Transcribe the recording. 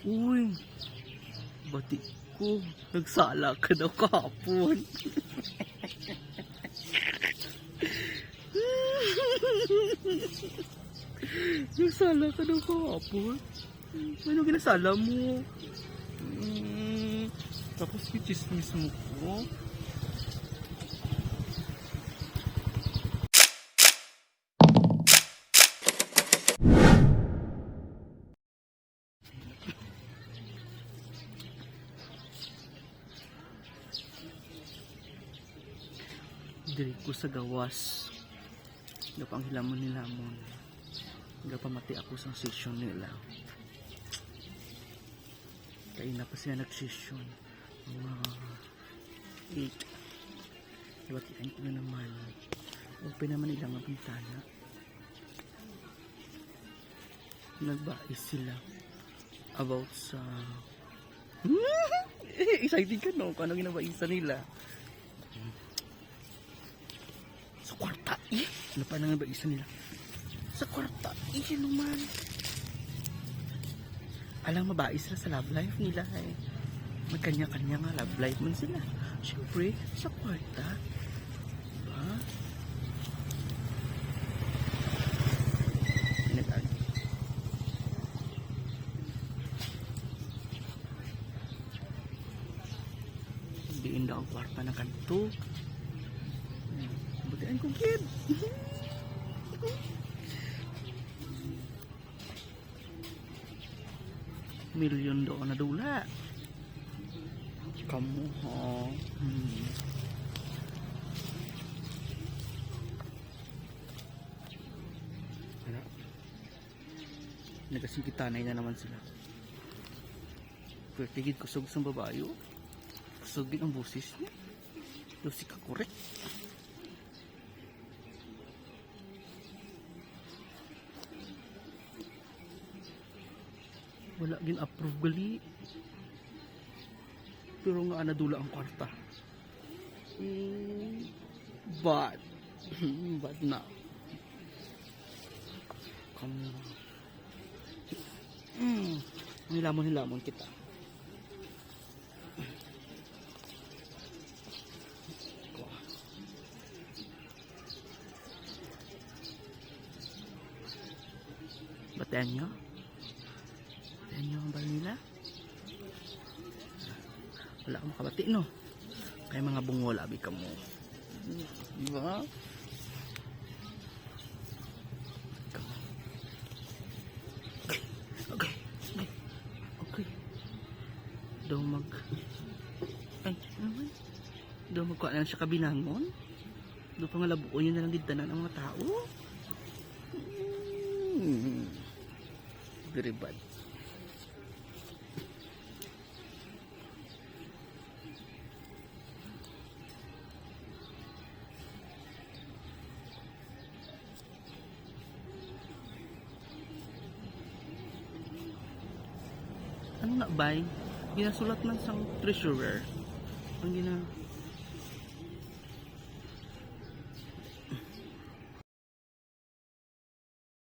Uy, bati ko. Nagsala ka daw kahapon. Nagsala ka daw kahapon. Ano ginasala mo? Tapos kichismis mo ko. Diri ko sa gawas. Gapang hilamon-hilamon. Gapamati ako sa session nila. Kaya na pa siya nag-session. Mga 8. Iwatian ko na naman. Open naman ilang ang bintana. Nagbais sila about sa excited ka no? Kung ano ginabaisa nila? Sa kwarta ano pa nang baisa nila? Sa kwarta naman. Alang mabais sila sa love life nila eh. Magkanya-kanya nga love life man sila. Siyempre, sa kwarta. Diba? Diin daw ang kwarta ng kanto. Butian ko kid. Milyon doon na dula. Kamu ho. Ano? Nagkasingitanay na naman sila. Pero tigid kusog sa babayo. Kusogin ang busis niya. Lusi ka korek. Wala gin approve gali. Pero nga nadula ang kwarta. But na. Kamu. Hilamon kita. Batayan nyo? Batayan nyo ang bal nila? Wala akong makabati no? Kaya mga bungol abi ka mo. Diba? Okay. Daw daw magkuha na siya kabinangon. Daw pa nga labuon yun na lang ditanan ang mga tao. Very bad. Ano na bay? Ginasulat ng sang treasurer. Ang